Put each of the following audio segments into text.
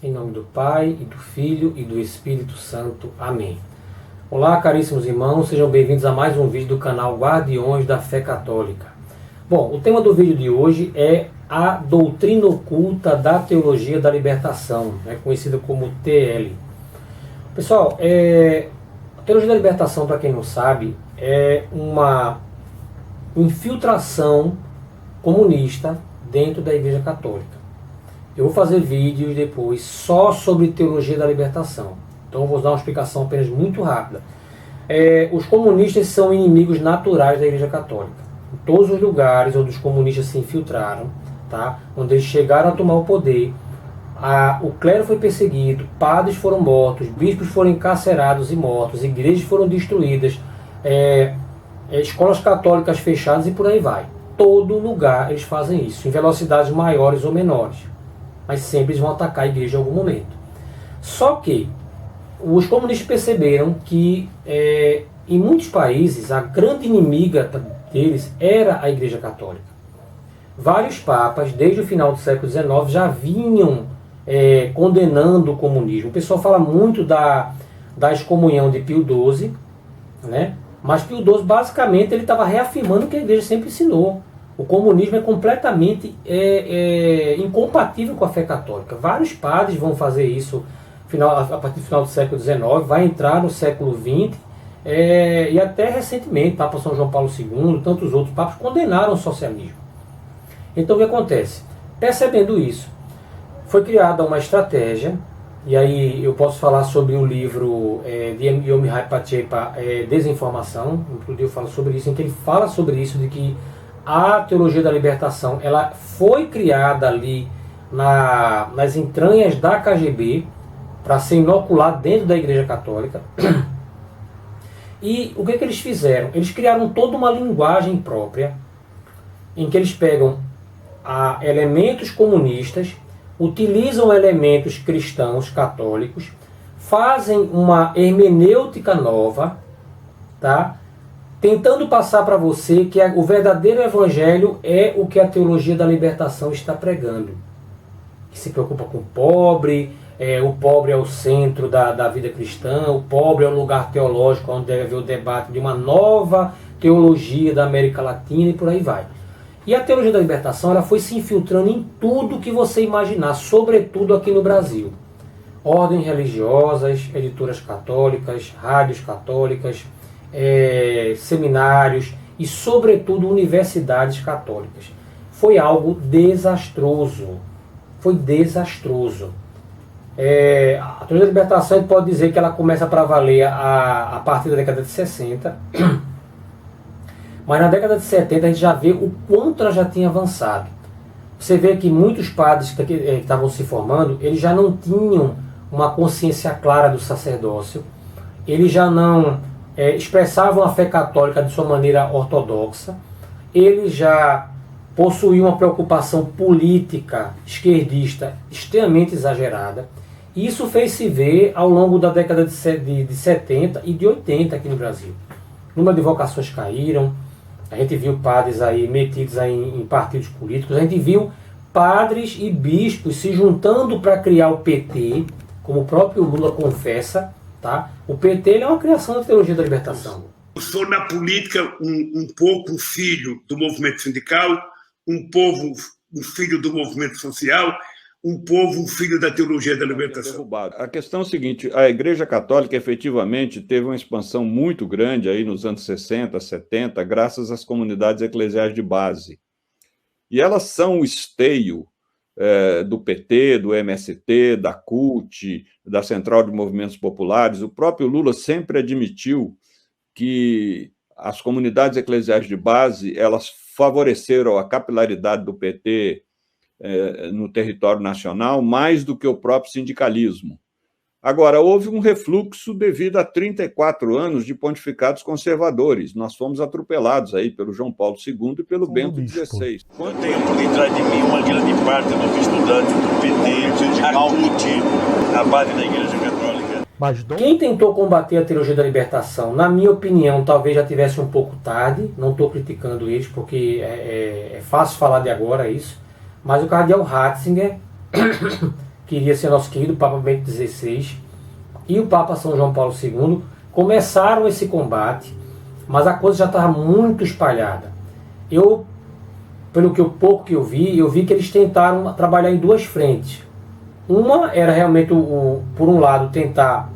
Em nome do Pai, e do Filho, e do Espírito Santo. Amém. Olá, caríssimos irmãos, sejam bem-vindos a mais um vídeo do canal Guardiões da Fé Católica. Bom, o tema do vídeo de hoje é a doutrina oculta da teologia da libertação, conhecida como TL. Pessoal, a teologia da libertação, para quem não sabe, é uma infiltração comunista dentro da Igreja Católica. Eu vou fazer vídeos depois só sobre teologia da libertação. Então eu vou dar uma explicação apenas muito rápida. Os comunistas são inimigos naturais da Igreja Católica. Em todos os lugares onde os comunistas se infiltraram, tá? Onde eles chegaram a tomar o poder, o clero foi perseguido, padres foram mortos, bispos foram encarcerados e mortos, igrejas foram destruídas, escolas católicas fechadas e por aí vai. Todo lugar eles fazem isso, em velocidades maiores ou menores. Mas sempre eles vão atacar a igreja em algum momento. Só que os comunistas perceberam que em muitos países a grande inimiga deles era a Igreja Católica. Vários papas, desde o final do século XIX, já vinham condenando o comunismo. O pessoal fala muito da excomunhão de Pio XII, né? Mas Pio XII basicamente ele estava reafirmando o que a igreja sempre ensinou. O comunismo é completamente incompatível com a fé católica. Vários padres vão fazer isso a partir do final do século XIX, vai entrar no século XX, e até recentemente, Papa São João Paulo II, tantos outros papas condenaram o socialismo. Então o que acontece? Percebendo isso, foi criada uma estratégia, e aí eu posso falar sobre o livro de Yomihai Pachepa, Desinformação, inclusive eu falo sobre isso, em que ele fala sobre isso, de que a teologia da libertação ela foi criada ali nas entranhas da KGB para ser inoculada dentro da Igreja Católica. E o que eles fizeram? Eles criaram toda uma linguagem própria em que eles pegam elementos comunistas, utilizam elementos cristãos católicos, fazem uma hermenêutica nova, tá? Tentando passar para você que o verdadeiro evangelho é o que a teologia da libertação está pregando. Que se preocupa com o pobre é o centro da vida cristã, o pobre é o lugar teológico onde deve haver o debate de uma nova teologia da América Latina e por aí vai. E a teologia da libertação ela foi se infiltrando em tudo que você imaginar, sobretudo aqui no Brasil. Ordens religiosas, editoras católicas, rádios católicas, seminários e, sobretudo, universidades católicas. Foi algo desastroso. Foi desastroso. A teologia da libertação, a gente pode dizer que ela começa para valer a partir da década de 60. Mas na década de 70 a gente já vê o quanto ela já tinha avançado. Você vê que muitos padres que estavam se formando, eles já não tinham uma consciência clara do sacerdócio. Eles já não expressavam a fé católica de sua maneira ortodoxa. Eles já possuíam uma preocupação política esquerdista extremamente exagerada. E isso fez se ver ao longo da década de 70 e de 80 aqui no Brasil. O número de vocações caíram, a gente viu padres aí metidos aí em partidos políticos, a gente viu padres e bispos se juntando para criar o PT, como o próprio Lula confessa, tá? O PT ele é uma criação da teologia da libertação. Eu sou na política um pouco filho do movimento sindical, um filho do movimento social, um filho da teologia da libertação. A questão é o seguinte, a Igreja Católica efetivamente teve uma expansão muito grande aí nos anos 60, 70, graças às comunidades eclesiais de base. E elas são o esteio do PT, do MST, da CUT, da Central de Movimentos Populares. O próprio Lula sempre admitiu que as comunidades eclesiais de base elas favoreceram a capilaridade do PT no território nacional mais do que o próprio sindicalismo. Agora, houve um refluxo devido a 34 anos de pontificados conservadores. Nós fomos atropelados aí pelo João Paulo II e pelo Bento XVI. Eu tenho por detrás de mim uma grande parte dos estudantes do PT, a CUT, a base da Igreja Católica. Quem tentou combater a teologia da libertação, na minha opinião, talvez já tivesse um pouco tarde. Não estou criticando eles, porque é fácil falar de agora isso. Mas o cardeal Ratzinger que iria ser nosso querido Papa Bento XVI, e o Papa São João Paulo II, começaram esse combate, mas a coisa já estava muito espalhada. Pelo que pouco que eu vi que eles tentaram trabalhar em duas frentes. Uma era realmente, por um lado, tentar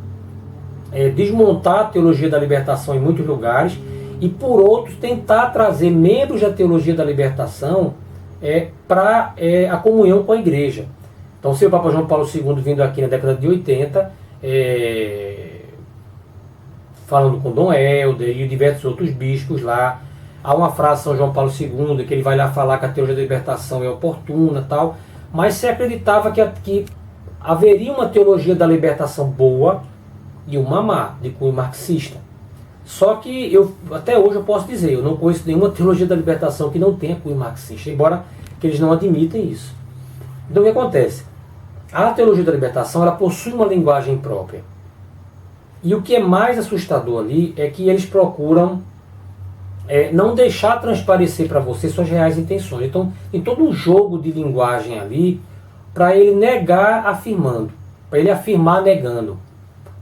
desmontar a teologia da libertação em muitos lugares, e por outro, tentar trazer membros da teologia da libertação para a comunhão com a igreja. Então, se o Papa João Paulo II vindo aqui na década de 80, falando com Dom Helder e diversos outros bispos lá, há uma frase de São João Paulo II que ele vai lá falar que a teologia da libertação é oportuna, tal, mas se acreditava que haveria uma teologia da libertação boa e uma má, de cunho marxista. Só que até hoje eu posso dizer, eu não conheço nenhuma teologia da libertação que não tenha cunho marxista, embora que eles não admitem isso. Então o que acontece? A teologia da libertação, ela possui uma linguagem própria. E o que é mais assustador ali é que eles procuram não deixar transparecer para você suas reais intenções. Então, em todo um jogo de linguagem ali, para ele negar afirmando, para ele afirmar negando,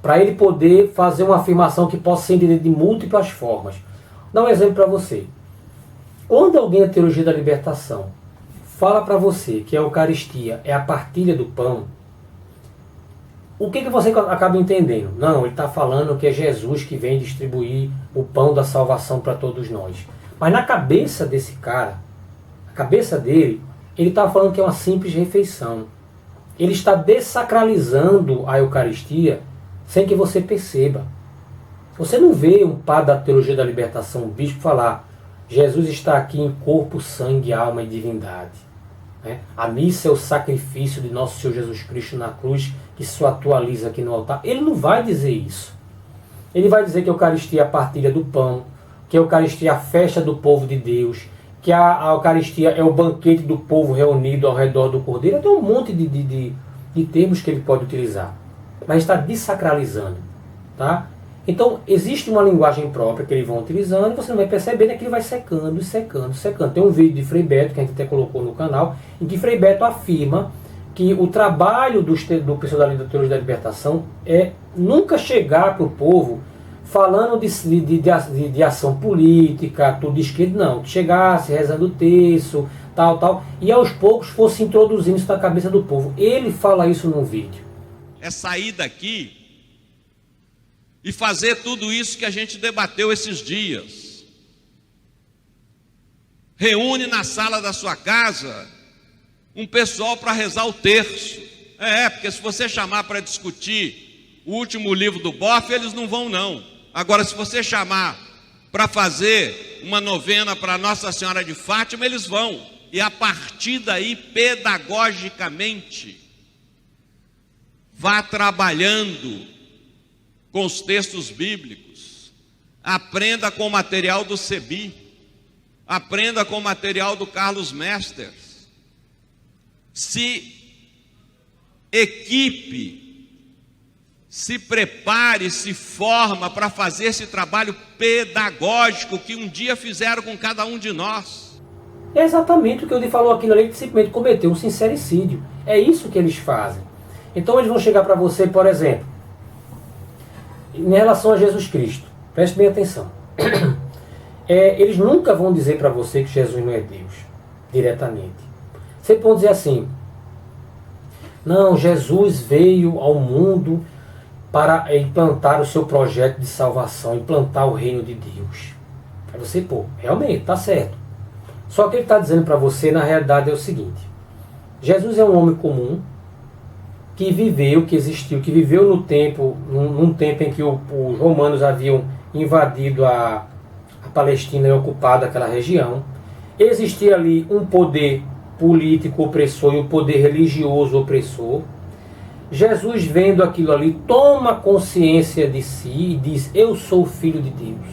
para ele poder fazer uma afirmação que possa ser entendida de múltiplas formas. Vou dar um exemplo para você. Quando alguém da teologia da libertação fala para você que a Eucaristia é a partilha do pão, o que você acaba entendendo? Não, ele está falando que é Jesus que vem distribuir o pão da salvação para todos nós. Mas na cabeça desse cara, a cabeça dele, ele está falando que é uma simples refeição. Ele está dessacralizando a Eucaristia sem que você perceba. Você não vê um padre da teologia da libertação, um bispo, falar: Jesus está aqui em corpo, sangue, alma e divindade. A missa é o sacrifício de nosso Senhor Jesus Cristo na cruz, que se atualiza aqui no altar. Ele não vai dizer isso. Ele vai dizer que a Eucaristia é a partilha do pão, que a Eucaristia é a festa do povo de Deus, que a Eucaristia é o banquete do povo reunido ao redor do Cordeiro. Tem um monte de termos que ele pode utilizar, mas está desacralizando. Tá? Então, existe uma linguagem própria que eles vão utilizando, e você não vai percebendo que ele vai secando e secando, secando. Tem um vídeo de Frei Beto, que a gente até colocou no canal, em que Frei Beto afirma que o trabalho do pessoal da teologia da libertação é nunca chegar para o povo falando de ação política, tudo de esquerda, não. Que chegasse rezando o terço, tal, e aos poucos fosse introduzindo isso na cabeça do povo. Ele fala isso num vídeo. É sair daqui e fazer tudo isso que a gente debateu esses dias. Reúne na sala da sua casa um pessoal para rezar o terço. Porque se você chamar para discutir o último livro do Boff, eles não vão não. Agora, se você chamar para fazer uma novena para Nossa Senhora de Fátima, eles vão. E a partir daí, pedagogicamente, vá trabalhando com os textos bíblicos, aprenda com o material do Sebi, aprenda com o material do Carlos Mesters, se equipe, se prepare, se forma para fazer esse trabalho pedagógico que um dia fizeram com cada um de nós. É exatamente o que ele falou aqui na lei, que simplesmente cometeu um sincericídio. É isso que eles fazem. Então eles vão chegar para você, por exemplo, em relação a Jesus Cristo, preste bem atenção. Eles nunca vão dizer para você que Jesus não é Deus, diretamente. Sempre vão dizer assim: não, Jesus veio ao mundo para implantar o seu projeto de salvação, implantar o reino de Deus. Aí você, realmente, está certo. Só que ele está dizendo para você, na realidade, é o seguinte: Jesus é um homem comum, que viveu, que existiu, que viveu num tempo em que os romanos haviam invadido a Palestina e ocupado aquela região. Existia ali um poder político opressor e um poder religioso opressor. Jesus, vendo aquilo ali, toma consciência de si e diz: eu sou filho de Deus.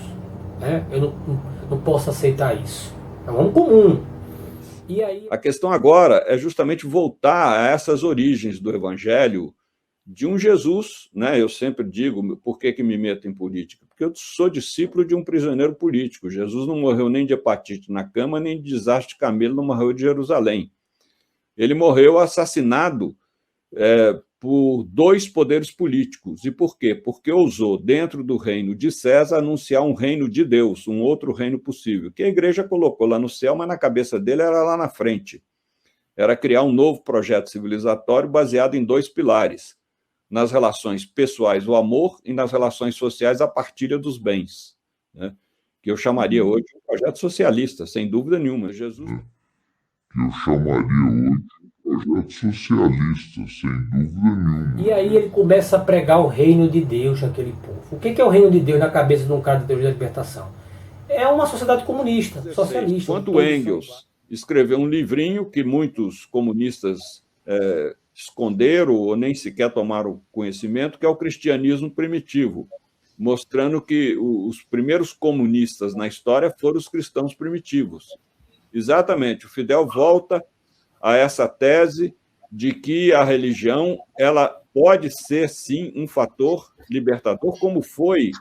Eu não posso aceitar isso. É um homem comum. E aí... A questão agora é justamente voltar a essas origens do Evangelho de um Jesus, né? Eu sempre digo, por que me meto em política? Porque eu sou discípulo de um prisioneiro político. Jesus não morreu nem de hepatite na cama, nem de desastre de camelo no Arroio de Jerusalém. Ele morreu assassinado por dois poderes políticos. E por quê? Porque ousou, dentro do reino de César, anunciar um reino de Deus, um outro reino possível, que a igreja colocou lá no céu, mas na cabeça dele era lá na frente. Era criar um novo projeto civilizatório baseado em dois pilares: nas relações pessoais, o amor, e nas relações sociais, a partilha dos bens, né? Que eu chamaria hoje de um projeto socialista, sem dúvida nenhuma. Jesus... Que eu chamaria hoje de projeto socialista, sem dúvida nenhuma. E aí ele começa a pregar o reino de Deus naquele povo. O que é o reino de Deus na cabeça de um cara de teoria da libertação? É uma sociedade comunista, socialista. Enquanto Engels escreveu um livrinho que muitos comunistas esconderam ou nem sequer tomaram conhecimento, que é o Cristianismo Primitivo, mostrando que os primeiros comunistas na história foram os cristãos primitivos. Exatamente, o Fidel volta a essa tese de que a religião ela pode ser, sim, um fator libertador, como foi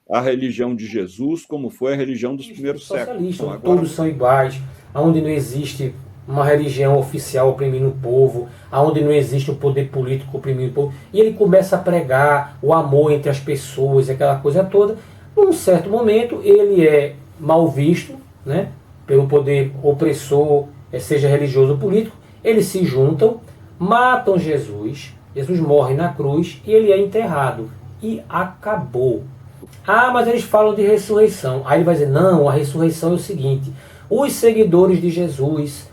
a religião de Jesus, como foi a religião dos primeiros séculos. Então, agora... Todos são iguais, onde não existe uma religião oficial oprimindo o povo, onde não existe um poder político oprimindo o povo, e ele começa a pregar o amor entre as pessoas, aquela coisa toda. Num certo momento, ele é mal visto, né, pelo poder opressor, seja religioso ou político. Eles se juntam, matam Jesus, Jesus morre na cruz e ele é enterrado. E acabou. Ah, mas eles falam de ressurreição. Aí ele vai dizer, não, a ressurreição é o seguinte: os seguidores de Jesus,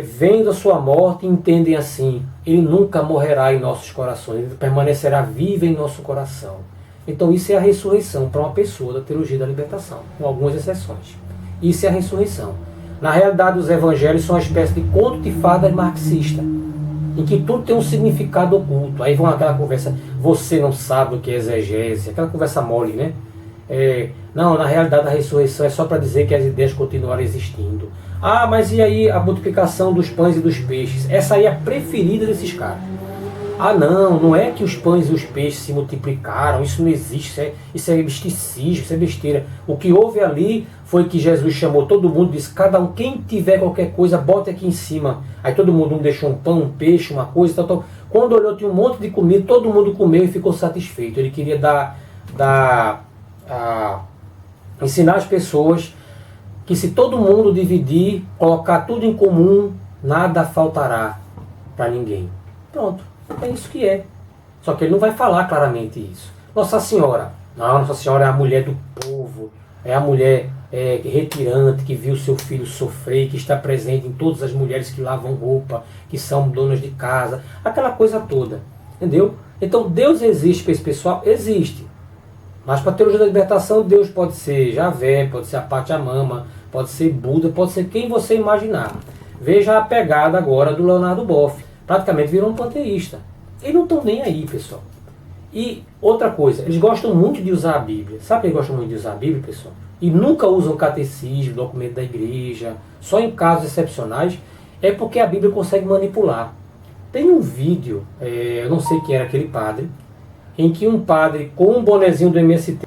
vendo a sua morte, entendem assim: ele nunca morrerá em nossos corações, ele permanecerá vivo em nosso coração. Então isso é a ressurreição para uma pessoa da teologia da libertação, com algumas exceções. Isso é a ressurreição. Na realidade, os evangelhos são uma espécie de conto de fadas marxista, em que tudo tem um significado oculto. Aí vão aquela conversa, você não sabe o que é exegese, aquela conversa mole, né? Não, na realidade a ressurreição é só para dizer que as ideias continuaram existindo. Ah, mas e aí a multiplicação dos pães e dos peixes? Essa aí é a preferida desses caras. Ah, não é que os pães e os peixes se multiplicaram, isso não existe, isso é misticismo, isso é besteira. O que houve ali foi que Jesus chamou todo mundo e disse: cada um, quem tiver qualquer coisa, bote aqui em cima. Aí todo mundo deixou um pão, um peixe, uma coisa, tal. Quando olhou, tinha um monte de comida, todo mundo comeu e ficou satisfeito. Ele queria ensinar as pessoas que se todo mundo dividir, colocar tudo em comum, nada faltará para ninguém. Pronto. É isso que é. Só que ele não vai falar claramente isso. Nossa Senhora. Não, Nossa Senhora é a mulher do povo. É a mulher retirante que viu seu filho sofrer, que está presente em todas as mulheres que lavam roupa, que são donas de casa. Aquela coisa toda. Entendeu? Então Deus existe para esse pessoal? Existe. Mas para a teologia da libertação, Deus pode ser Javé, pode ser a Pachamama, pode ser Buda, pode ser quem você imaginar. Veja a pegada agora do Leonardo Boff. Praticamente virou um panteísta. Eles não estão nem aí, pessoal. E outra coisa, eles gostam muito de usar a Bíblia. Sabe que eles gostam muito de usar a Bíblia, pessoal? E nunca usam catecismo, documento da igreja, só em casos excepcionais, é porque a Bíblia consegue manipular. Tem um vídeo, eu não sei quem era aquele padre, em que um padre com um bonezinho do MST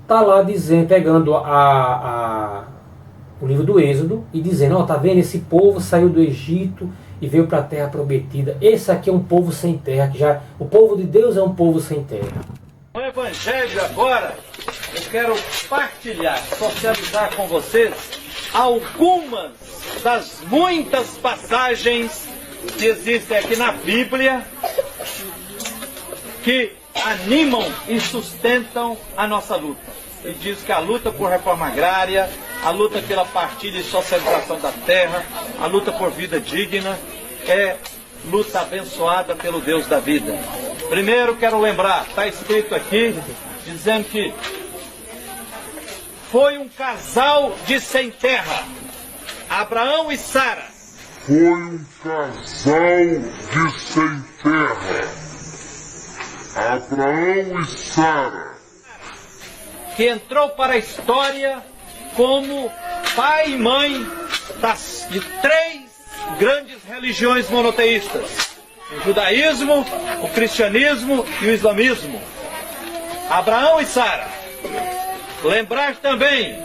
está lá dizendo, pegando o livro do Êxodo e dizendo: tá vendo, esse povo saiu do Egito e veio para a terra prometida. Esse aqui é um povo sem terra, o povo de Deus é um povo sem terra. No Evangelho agora, eu quero partilhar, socializar com vocês algumas das muitas passagens que existem aqui na Bíblia que animam e sustentam a nossa luta. Ele diz que a luta por reforma agrária, a luta pela partilha e socialização da terra, a luta por vida digna, é luta abençoada pelo Deus da vida. Primeiro quero lembrar, está escrito aqui, dizendo que foi um casal de sem terra, Abraão e Sara. Foi um casal de sem terra, Abraão e Sara, que entrou para a história como pai e mãe de três grandes religiões monoteístas: o judaísmo, o cristianismo e o islamismo. Abraão e Sara. Lembrar também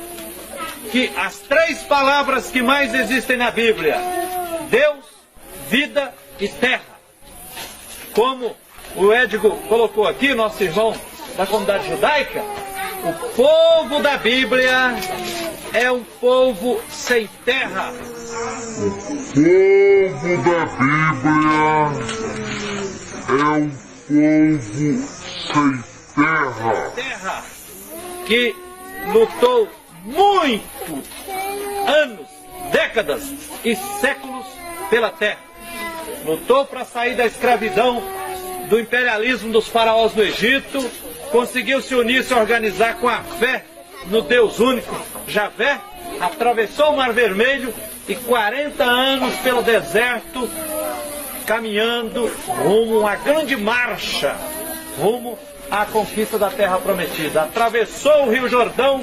que as três palavras que mais existem na Bíblia: Deus, vida e terra. Como o Édigo colocou aqui, nosso irmão da comunidade judaica, o povo da Bíblia é um povo sem terra. O povo da Bíblia é um povo sem terra. Terra que lutou muito, anos, décadas e séculos pela terra. Lutou para sair da escravidão, do imperialismo dos faraós do Egito, conseguiu se unir, se organizar com a fé no Deus único, Javé, atravessou o Mar Vermelho e 40 anos pelo deserto, caminhando rumo a grande marcha, rumo à conquista da Terra Prometida. Atravessou o Rio Jordão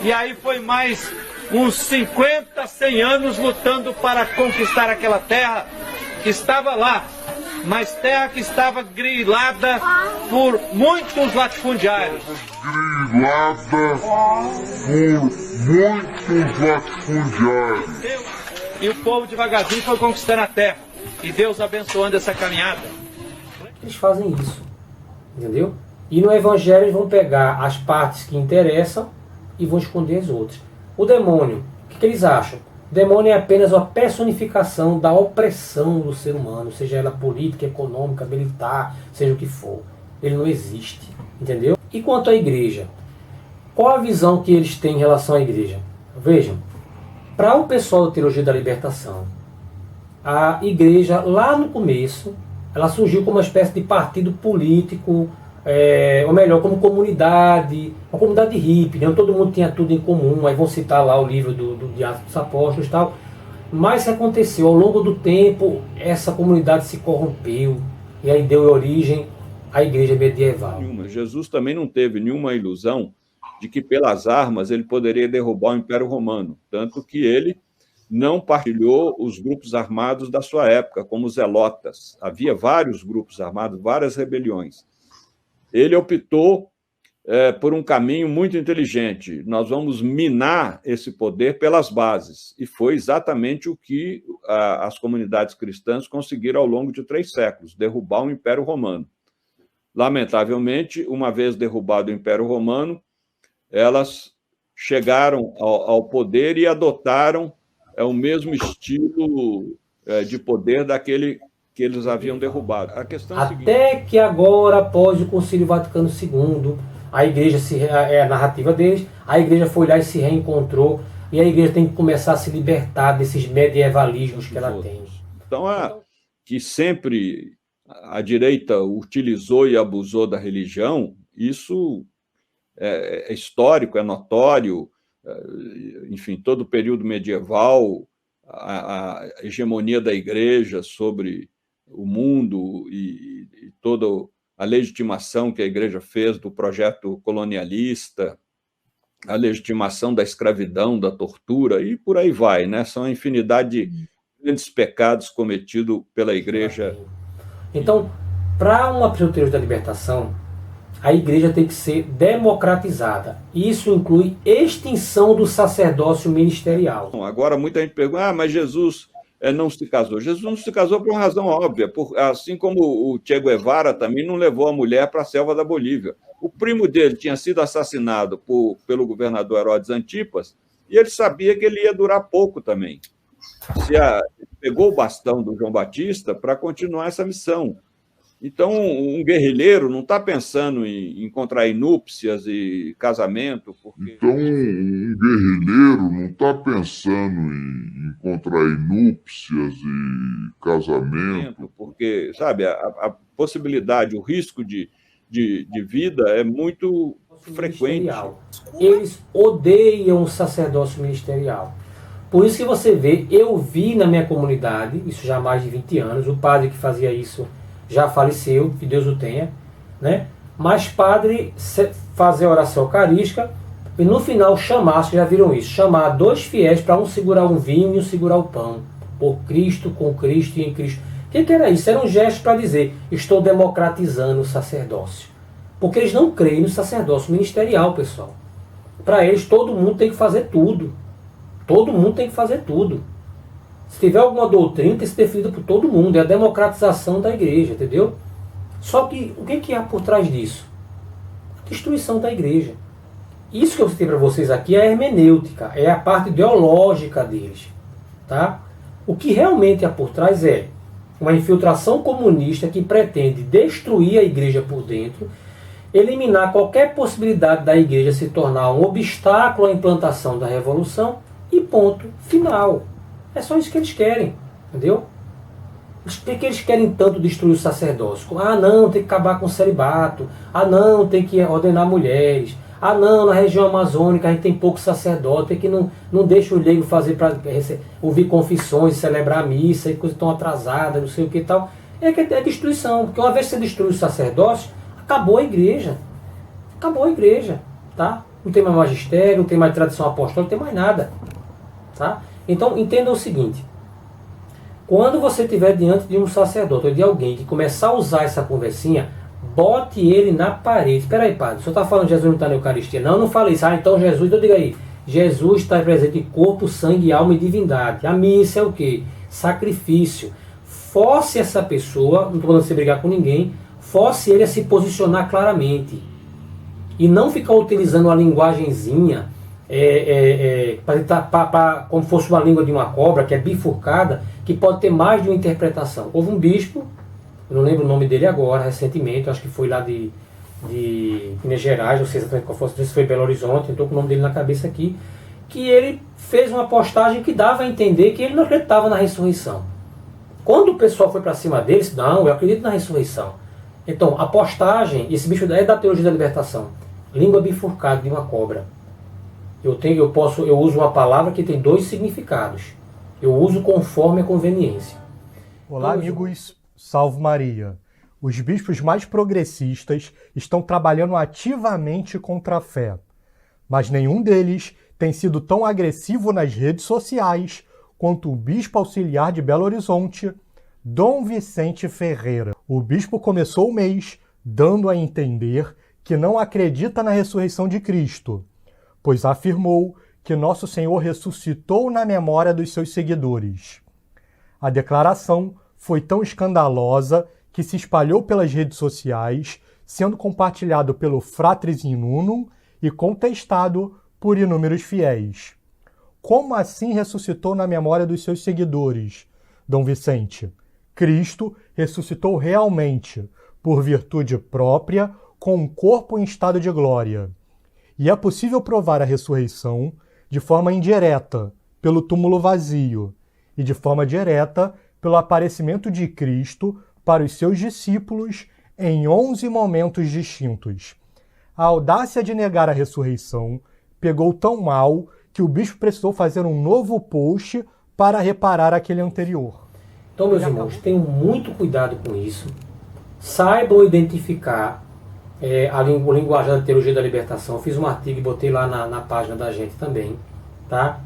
e aí foi mais uns 50, 100 anos lutando para conquistar aquela terra que estava lá, mas terra que estava grilada por muitos latifundiários. Grilada por muitos latifundiários. E o povo devagarzinho foi conquistando a terra. E Deus abençoando essa caminhada. Eles fazem isso, entendeu? E no Evangelho eles vão pegar as partes que interessam e vão esconder as outras. O demônio, o que eles acham? O demônio é apenas uma personificação da opressão do ser humano, seja ela política, econômica, militar, seja o que for. Ele não existe, entendeu? E quanto à igreja? Qual a visão que eles têm em relação à igreja? Vejam, para o pessoal da Teologia da Libertação, a igreja, lá no começo, ela surgiu como uma espécie de partido político, ou melhor, como comunidade, uma comunidade hippie, né? Todo mundo tinha tudo em comum. Aí vão citar lá o livro de Atos dos Apóstolos e tal. Mas o que aconteceu? Ao longo do tempo, essa comunidade se corrompeu e aí deu origem à igreja medieval. Jesus também não teve nenhuma ilusão de que pelas armas ele poderia derrubar o Império Romano, tanto que ele não partilhou os grupos armados da sua época, como os zelotas. Havia vários grupos armados, várias rebeliões. Ele optou por um caminho muito inteligente. Nós vamos minar esse poder pelas bases. E foi exatamente o que as comunidades cristãs conseguiram ao longo de 3 séculos, derrubar o Império Romano. Lamentavelmente, uma vez derrubado o Império Romano, elas chegaram ao poder e adotaram o mesmo estilo de poder daquele que eles haviam derrubado. A questão é a seguinte: até que agora, após o Concílio Vaticano II, a igreja a narrativa deles, a igreja foi lá e se reencontrou, e a igreja tem que começar a se libertar desses medievalismos que ela tem. Então, que sempre a direita utilizou e abusou da religião, isso é histórico, é notório. Enfim, todo o período medieval, a hegemonia da igreja sobre o mundo e toda a legitimação que a igreja fez do projeto colonialista, a legitimação da escravidão, da tortura, e por aí vai, né? São a infinidade de grandes pecados cometidos pela igreja. Então, para uma teologia da libertação, a igreja tem que ser democratizada. Isso inclui extinção do sacerdócio ministerial. Agora, muita gente pergunta, mas Jesus não se casou. Jesus não se casou por uma razão óbvia, assim como o Che Guevara também não levou a mulher para a selva da Bolívia. O primo dele tinha sido assassinado pelo governador Herodes Antipas, e ele sabia que ele ia durar pouco também. Pegou o bastão do João Batista para continuar essa missão. Então, um guerrilheiro não está pensando em contrair núpcias e casamento. Então, um guerrilheiro não está pensando em contrair núpcias e casamento. Porque, sabe, a possibilidade, o risco de vida é muito frequente. Eles odeiam o sacerdócio ministerial. Por isso que você vê, eu vi na minha comunidade, isso já há mais de 20 anos, o padre que fazia isso já faleceu, que Deus o tenha, né? Mas padre fazer oração eucarística e no final chamar, vocês já viram isso, chamar 2 fiéis para um segurar um vinho e um segurar o pão, por Cristo, com Cristo e em Cristo. O que era isso? Era um gesto para dizer, estou democratizando o sacerdócio. Porque eles não creem no sacerdócio ministerial, pessoal. Para eles, todo mundo tem que fazer tudo. Todo mundo tem que fazer tudo. Se tiver alguma doutrina, tem que ser definida por todo mundo. É a democratização da igreja, entendeu? Só que o que há por trás disso? A destruição da igreja. Isso que eu citei para vocês aqui é a hermenêutica, é a parte ideológica deles. Tá? O que realmente há por trás é uma infiltração comunista que pretende destruir a igreja por dentro, eliminar qualquer possibilidade da igreja se tornar um obstáculo à implantação da revolução e ponto final. É só isso que eles querem, entendeu? Por que eles querem tanto destruir o sacerdócio? Ah, não, tem que acabar com o celibato. Ah, não, tem que ordenar mulheres. Ah, não, na região amazônica a gente tem pouco sacerdote, tem que não deixa o leigo fazer para ouvir confissões, celebrar a missa, e coisa tão atrasada, não sei o que e tal. É destruição, porque uma vez que você destrui o sacerdócio, acabou a igreja. Acabou a igreja, tá? Não tem mais magistério, não tem mais tradição apostólica, não tem mais nada, tá? Então, entenda o seguinte. Quando você estiver diante de um sacerdote ou de alguém que começar a usar essa conversinha, bote ele na parede. Espera aí, padre, o senhor está falando que Jesus não está na Eucaristia? Não, eu não falei isso. Ah, então Jesus, então diga aí. Jesus está presente em corpo, sangue, alma e divindade. A missa é o quê? Sacrifício. Force essa pessoa, não estou falando você brigar com ninguém, force ele a se posicionar claramente. E não ficar utilizando uma linguagenzinha como fosse uma língua de uma cobra, que é bifurcada, que pode ter mais de uma interpretação. Houve um bispo, eu não lembro o nome dele agora, recentemente, acho que foi lá de Minas Gerais, não sei exatamente qual fosse, se foi Belo Horizonte, eu estou com o nome dele na cabeça aqui, que ele fez uma postagem que dava a entender que ele não acreditava na ressurreição. Quando o pessoal foi para cima dele, disse, não, eu acredito na ressurreição. Então, a postagem, esse bicho é da teologia da libertação, língua bifurcada de uma cobra. Eu uso uma palavra que tem dois significados. Eu uso conforme a conveniência. Olá, amigos. Salve Maria. Os bispos mais progressistas estão trabalhando ativamente contra a fé, mas nenhum deles tem sido tão agressivo nas redes sociais quanto o bispo auxiliar de Belo Horizonte, Dom Vicente Ferreira. O bispo começou o mês dando a entender que não acredita na ressurreição de Cristo, pois afirmou que Nosso Senhor ressuscitou na memória dos seus seguidores. A declaração foi tão escandalosa que se espalhou pelas redes sociais, sendo compartilhado pelo Fratres in Unum e contestado por inúmeros fiéis. Como assim ressuscitou na memória dos seus seguidores, Dom Vicente? Cristo ressuscitou realmente, por virtude própria, com um corpo em estado de glória. E é possível provar a ressurreição de forma indireta, pelo túmulo vazio, e de forma direta, pelo aparecimento de Cristo para os seus discípulos em 11 momentos distintos. A audácia de negar a ressurreição pegou tão mal que o bispo precisou fazer um novo post para reparar aquele anterior. Então, meus irmãos, tenham muito cuidado com isso. Saibam identificar o linguagem da teologia da libertação. Eu fiz um artigo e botei lá na página da gente também. Tá?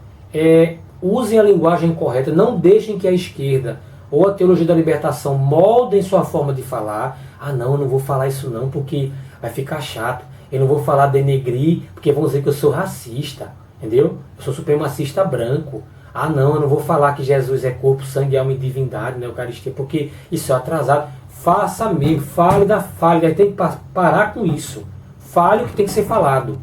Usem a linguagem correta. Não deixem que a esquerda ou a teologia da libertação moldem sua forma de falar. Ah, não, eu não vou falar isso não, porque vai ficar chato. Eu não vou falar denegrir, porque vão dizer que eu sou racista. Entendeu? Eu sou supremacista branco. Ah, não, eu não vou falar que Jesus é corpo, sangue, alma e divindade na Eucaristia, porque isso é atrasado. Faça mesmo, fale da falha, tem que parar com isso. Fale o que tem que ser falado.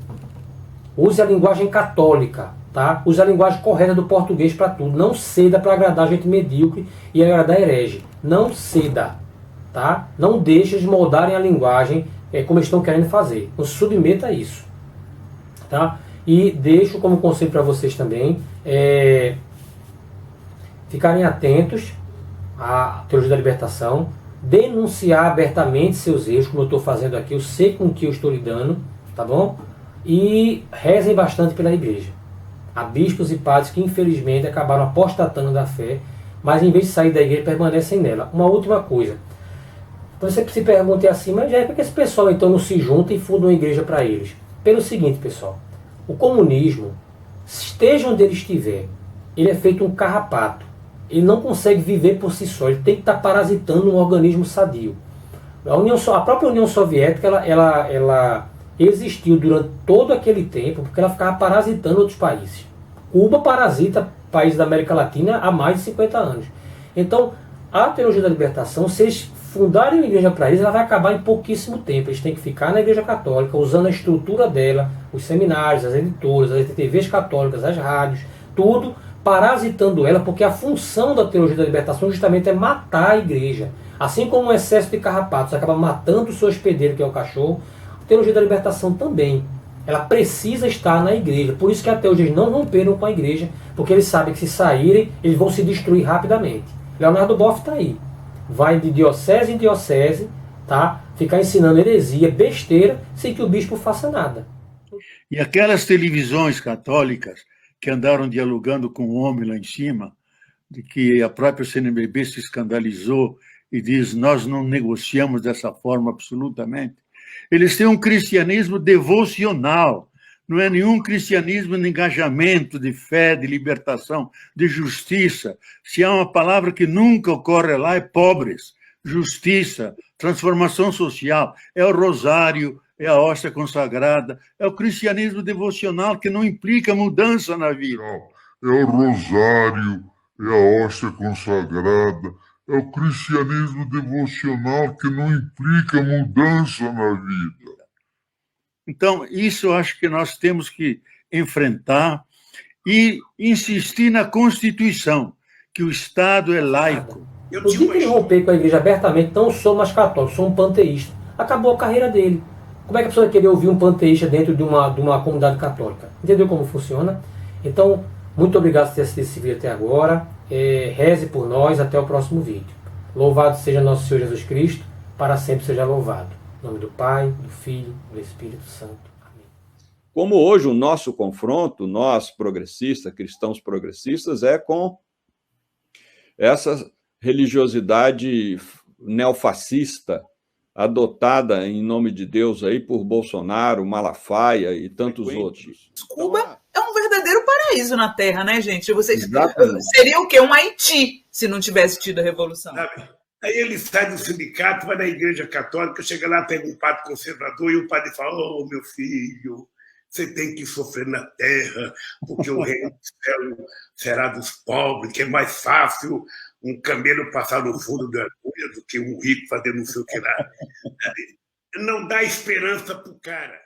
Use a linguagem católica, tá? Use a linguagem correta do português para tudo. Não ceda para agradar gente medíocre e agradar herege. Não ceda, tá? Não deixe de moldarem a linguagem como eles estão querendo fazer. Não se submeta a isso, tá? E deixo como conselho para vocês também ficarem atentos à teologia da libertação, denunciar abertamente seus erros, como eu estou fazendo aqui, eu sei com que eu estou lidando, tá bom? E rezem bastante pela igreja. Há bispos e padres que infelizmente acabaram apostatando da fé, mas em vez de sair da igreja, permanecem nela. Uma última coisa. Você se pergunta assim, mas já é porque esse pessoal então não se junta e funda uma igreja para eles? Pelo seguinte, pessoal, o comunismo, esteja onde ele estiver, ele é feito um carrapato. Ele não consegue viver por si só, ele tem que estar parasitando um organismo sadio. A própria União Soviética, ela existiu durante todo aquele tempo, porque ela ficava parasitando outros países. Cuba parasita países da América Latina há mais de 50 anos. Então, a teologia da libertação, se eles fundarem uma igreja para eles, ela vai acabar em pouquíssimo tempo. Eles têm que ficar na igreja católica, usando a estrutura dela, os seminários, as editoras, as TVs católicas, as rádios, tudo parasitando ela, porque a função da teologia da libertação justamente é matar a igreja. Assim como o excesso de carrapatos acaba matando o seu hospedeiro, que é o cachorro, a teologia da libertação também. Ela precisa estar na igreja. Por isso que até hoje eles não romperam com a igreja, porque eles sabem que se saírem, eles vão se destruir rapidamente. Leonardo Boff está aí. Vai de diocese em diocese, tá? Ficar ensinando heresia, besteira, sem que o bispo faça nada. E aquelas televisões católicas que andaram dialogando com o homem lá em cima, de que a própria CNBB se escandalizou e diz, nós não negociamos dessa forma absolutamente. Eles têm um cristianismo devocional, não é nenhum cristianismo de engajamento, de fé, de libertação, de justiça. Se há uma palavra que nunca ocorre lá, é pobres, justiça, transformação social, é o rosário, é a hóstia consagrada, é o cristianismo devocional que não implica mudança na vida. É o rosário, é a hóstia consagrada, é o cristianismo devocional que não implica mudança na vida. Então, isso eu acho que nós temos que enfrentar e insistir na Constituição, que o Estado é laico. O dia que ele romper com a igreja abertamente, não sou mais católico, sou um panteísta. Acabou a carreira dele. Como é que a pessoa vai querer ouvir um panteísta dentro de uma comunidade católica? Entendeu como funciona? Então, muito obrigado por ter assistido esse vídeo até agora. Reze por nós, até o próximo vídeo. Louvado seja nosso Senhor Jesus Cristo, para sempre seja louvado. Em nome do Pai, do Filho, do Espírito Santo. Amém. Como hoje o nosso confronto, nós progressistas, cristãos progressistas, é com essa religiosidade neofascista adotada em nome de Deus aí por Bolsonaro, Malafaia e tantos outros. Cuba é um verdadeiro paraíso na Terra, né, gente? Vocês Exatamente. seria o quê? Um Haiti, se não tivesse tido a Revolução. Sabe? Aí ele sai do sindicato, vai na igreja católica, chega lá, pega um padre conservador e o padre fala, oh, meu filho, você tem que sofrer na terra, porque o reino do céu será dos pobres, que é mais fácil um camelo passar no fundo da agulha do que um rico fazer não sei o que lá. Não dá esperança para o cara.